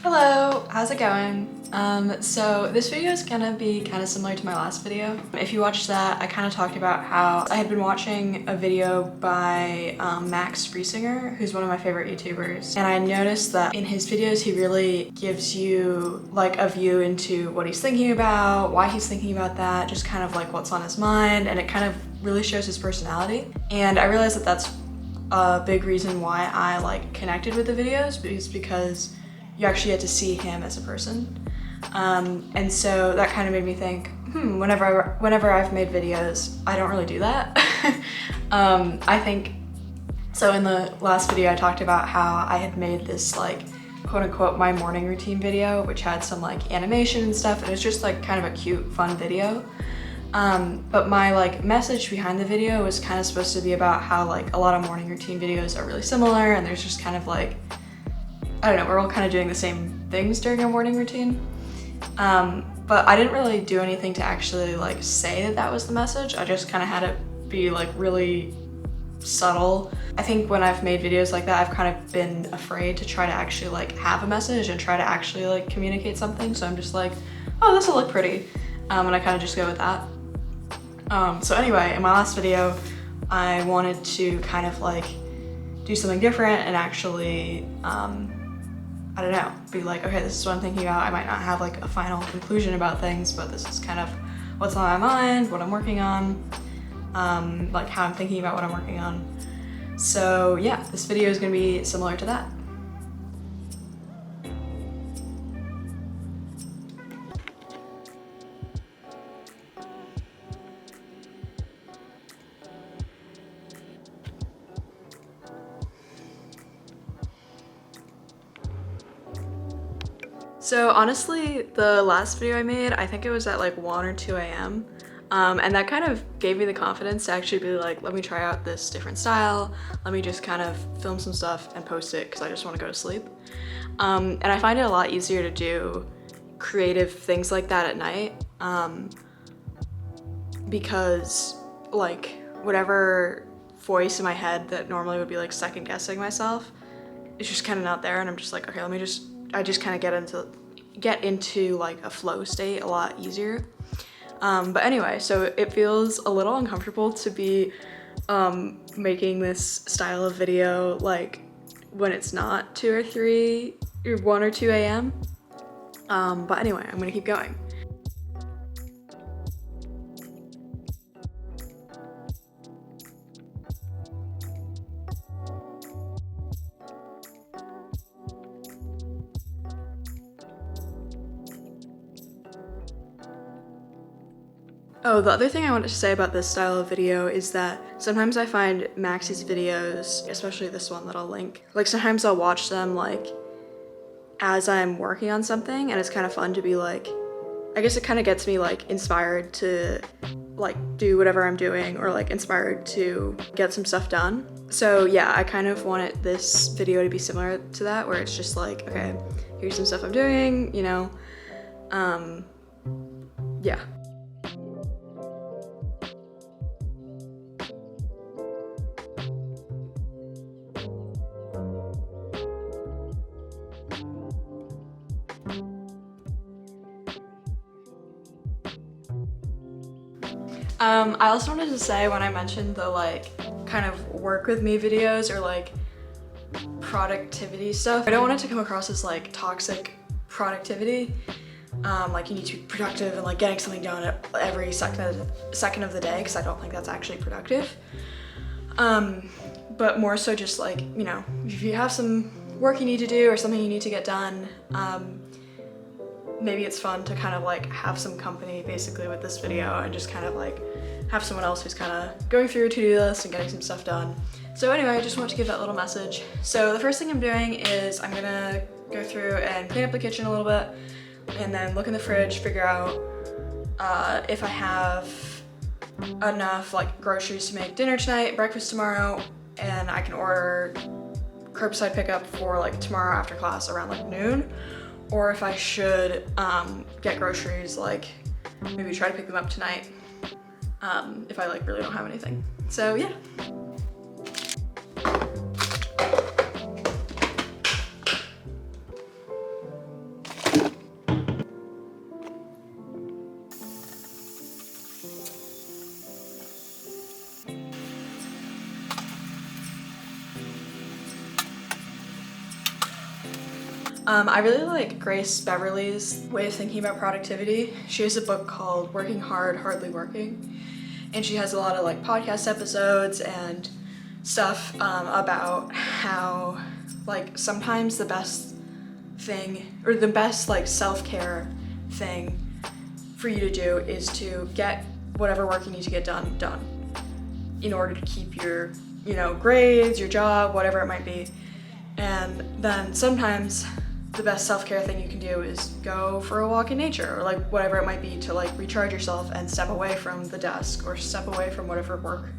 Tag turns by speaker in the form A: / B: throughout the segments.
A: Hello, how's it going? So this video is gonna be kind of similar to my last video. If you watched that, I kind of talked about how I had been watching a video by Max Friesinger, who's one of my favorite YouTubers. And I noticed that in his videos, he really gives you like a view into what he's thinking about, why he's thinking about that, just kind of like what's on his mind, and it kind of really shows his personality. And I realized that that's a big reason why I like connected with the videos, because you actually get to see him as a person. And so that kind of made me think, whenever I've made videos, I don't really do that. I think, so in the last video I talked about how I had made this like quote unquote my morning routine video, which had some like animation and stuff, and it's just like kind of a cute, fun video. But my like message behind the video was kind of supposed to be about how like a lot of morning routine videos are really similar, and there's just kind of like, I don't know, we're all kind of doing the same things during our morning routine. But I didn't really do anything to actually like say that that was the message. I just kind of had it be like really subtle. I think when I've made videos like that, I've kind of been afraid to try to actually like have a message and try to actually like communicate something. So I'm just like, oh, this will look pretty. And I kind of just go with that. So anyway, in my last video, I wanted to kind of like do something different and actually, I don't know, be like, okay, this is what I'm thinking about. I might not have like a final conclusion about things, but this is kind of what's on my mind, what I'm working on, like how I'm thinking about what I'm working on. So yeah, this video is gonna be similar to that. So honestly, the last video I made, I think it was at like 1 or 2 a.m. And that kind of gave me the confidence to actually be like, let me try out this different style. Let me just kind of film some stuff and post it because I just want to go to sleep. And I find it a lot easier to do creative things like that at night, because like whatever voice in my head that normally would be like second guessing myself, it's just kind of not there, and I'm just like, okay, I just kind of get into like a flow state a lot easier. But anyway, so it feels a little uncomfortable to be making this style of video like when it's not 2 or 3 or 1 or 2 a.m. But anyway, I'm gonna keep going. Oh, the other thing I wanted to say about this style of video is that sometimes I find Max's videos, especially this one that I'll link, like sometimes I'll watch them like as I'm working on something, and it's kind of fun to be like, I guess it kind of gets me like inspired to like do whatever I'm doing, or like inspired to get some stuff done. So yeah, I kind of wanted this video to be similar to that, where it's just like, okay, here's some stuff I'm doing, you know, yeah. I also wanted to say, when I mentioned the like kind of work with me videos or like productivity stuff, I don't want it to come across as like toxic productivity. Like you need to be productive and like getting something done at every second of the day, because I don't think that's actually productive. But more so just like, you know, if you have some work you need to do or something you need to get done, maybe it's fun to kind of like have some company basically with this video, and just kind of like have someone else who's kind of going through a to-do list and getting some stuff done. So anyway, I just want to give that little message. So the first thing I'm doing is I'm gonna go through and clean up the kitchen a little bit, and then look in the fridge, figure out if I have enough like groceries to make dinner tonight, breakfast tomorrow, and I can order curbside pickup for like tomorrow after class around like noon, or if I should get groceries, like maybe try to pick them up tonight if I like really don't have anything. So yeah. I really like Grace Beverly's way of thinking about productivity. She has a book called Working Hard, Hardly Working, and she has a lot of like podcast episodes and stuff about how like sometimes the best thing or the best like self-care thing for you to do is to get whatever work you need to get done in order to keep your, you know, grades, your job, whatever it might be. And then sometimes the best self-care thing you can do is go for a walk in nature or like whatever it might be to like recharge yourself and step away from the desk or step away from whatever work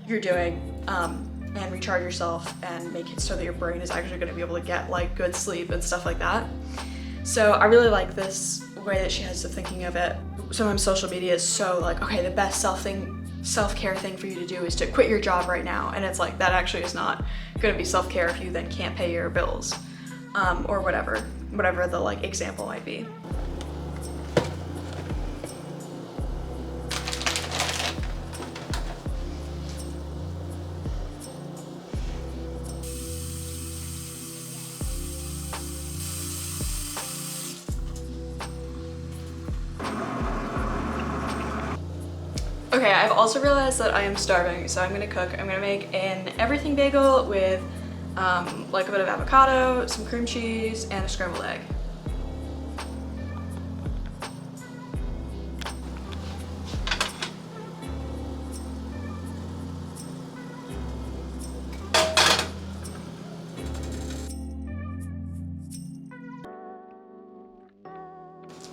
A: you're doing and recharge yourself and make it so that your brain is actually going to be able to get like good sleep and stuff like that. So I really like this way that she has of thinking of it. Sometimes social media is so like, okay, the best self-care thing for you to do is to quit your job right now, and it's like that actually is not going to be self-care if you then can't pay your bills or whatever the like example might be. Okay, I've also realized that I am starving, so I'm gonna cook. I'm gonna make an everything bagel with like a bit of avocado, some cream cheese, and a scrambled egg.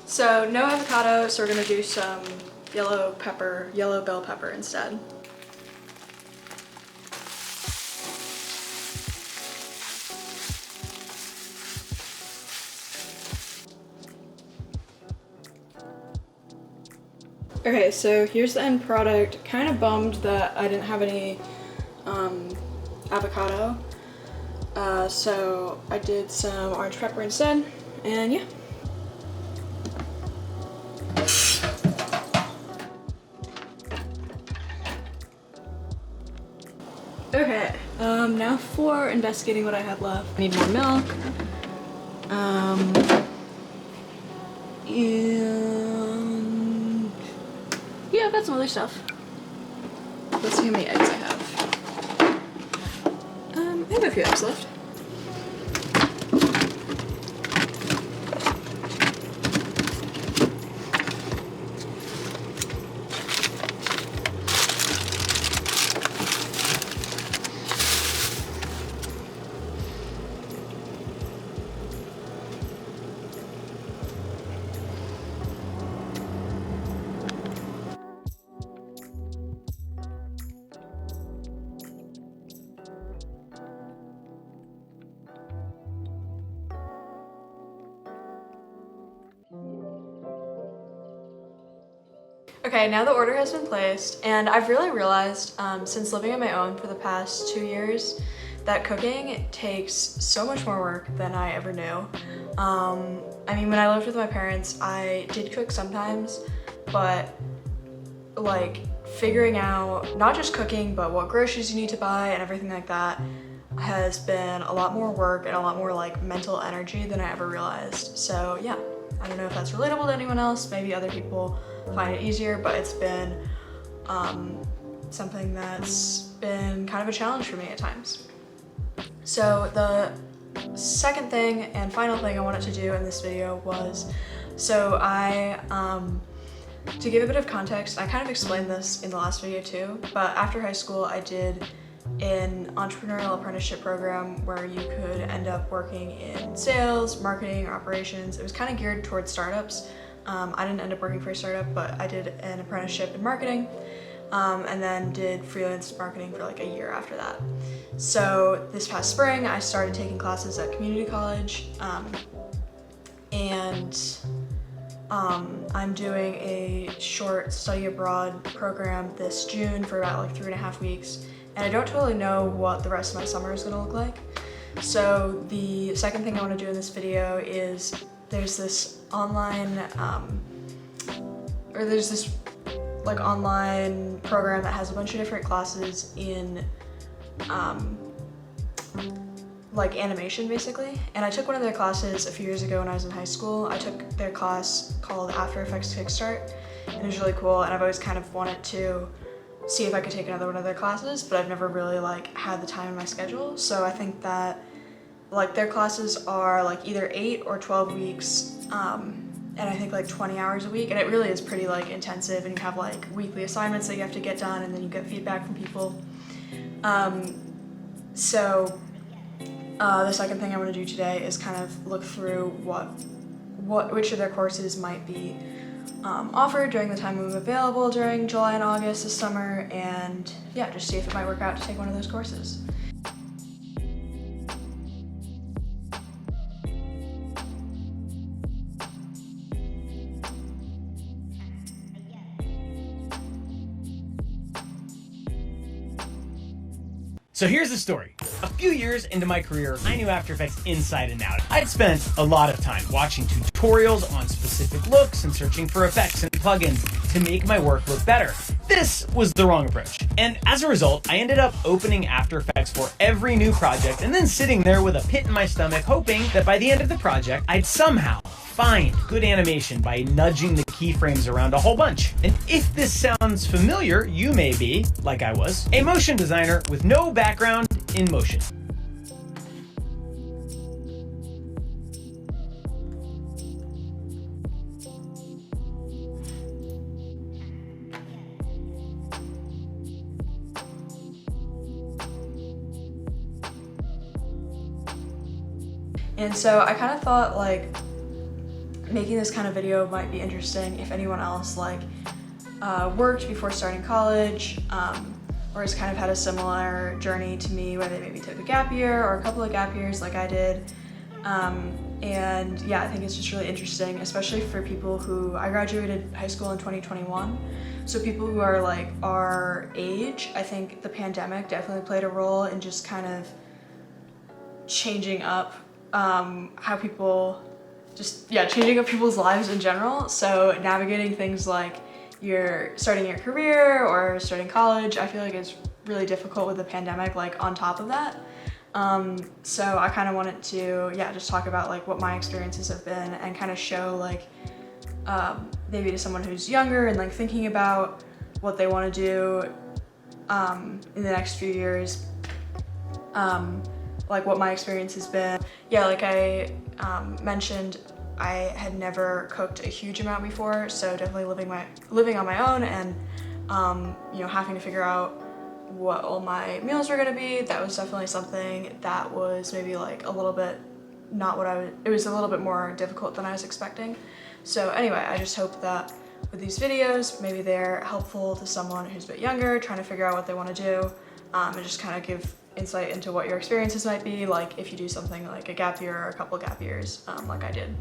A: So no avocado, so we're gonna do some yellow bell pepper instead. Okay, so here's the end product. Kind of bummed that I didn't have any avocado, so I did some orange pepper instead, and yeah. Okay, now for investigating what I have left. I need more milk, and yeah, I've got some other stuff. Let's see how many eggs I have. I have a few eggs left. Okay, now the order has been placed, and I've really realized since living on my own for the past 2 years that cooking takes so much more work than I ever knew. I mean, when I lived with my parents, I did cook sometimes, but like figuring out not just cooking, but what groceries you need to buy and everything like that has been a lot more work and a lot more like mental energy than I ever realized. So yeah, I don't know if that's relatable to anyone else. Maybe other people find it easier, but it's been something that's been kind of a challenge for me at times. So the second thing and final thing I wanted to do in this video was, so to give a bit of context, I kind of explained this in the last video too, but after high school I did an entrepreneurial apprenticeship program where you could end up working in sales, marketing, or operations. It was kind of geared towards startups. I didn't end up working for a startup, but I did an apprenticeship in marketing and then did freelance marketing for like a year after that. So this past spring, I started taking classes at community college and I'm doing a short study abroad program this June for about like 3.5 weeks. And I don't totally know what the rest of my summer is gonna look like. So the second thing I wanna do in this video is there's this online, online program that has a bunch of different classes in like animation basically, and I took one of their classes a few years ago when I was in high school. I took their class called After Effects Kickstart, and it was really cool, and I've always kind of wanted to see if I could take another one of their classes, but I've never really like had the time in my schedule. So I think that like their classes are like either 8 or 12 weeks, and I think like 20 hours a week, and it really is pretty like intensive, and you have like weekly assignments that you have to get done, and then you get feedback from people. The second thing I want to do today is kind of look through which of their courses might be offered during the time I'm available during July and August this summer, and yeah, just see if it might work out to take one of those courses.
B: So here's the story. A few years into my career, I knew After Effects inside and out. I'd spent a lot of time watching tutorials on specific looks and searching for effects and plugins to make my work look better. This was the wrong approach. And as a result, I ended up opening After Effects for every new project and then sitting there with a pit in my stomach, hoping that by the end of the project, I'd somehow find good animation by nudging the keyframes around a whole bunch. And if this sounds familiar, you may be, like I was, a motion designer with no background in motion.
A: And so I kind of thought like making this kind of video might be interesting if anyone else like worked before starting college, or has kind of had a similar journey to me where they maybe took a gap year or a couple of gap years like I did. And yeah, I think it's just really interesting, especially for people who, I graduated high school in 2021. So people who are like our age, I think the pandemic definitely played a role in just kind of changing up how people changing up people's lives in general. So navigating things like you're starting your career or starting college, I feel like it's really difficult with the pandemic, like on top of that. So I kind of wanted to, just talk about like what my experiences have been and kind of show like, maybe to someone who's younger and like thinking about what they want to do, in the next few years, like what my experience has been. Yeah, like I mentioned, I had never cooked a huge amount before, so definitely living on my own and having to figure out what all my meals were gonna be. That was definitely something that was maybe like a little bit it was a little bit more difficult than I was expecting. So anyway, I just hope that with these videos, maybe they're helpful to someone who's a bit younger, trying to figure out what they want to do, and just kind of give insight into what your experiences might be, like if you do something like a gap year or a couple gap years, like I did.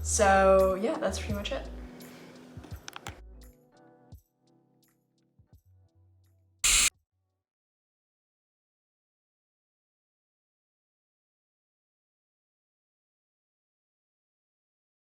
A: So yeah, that's pretty much it.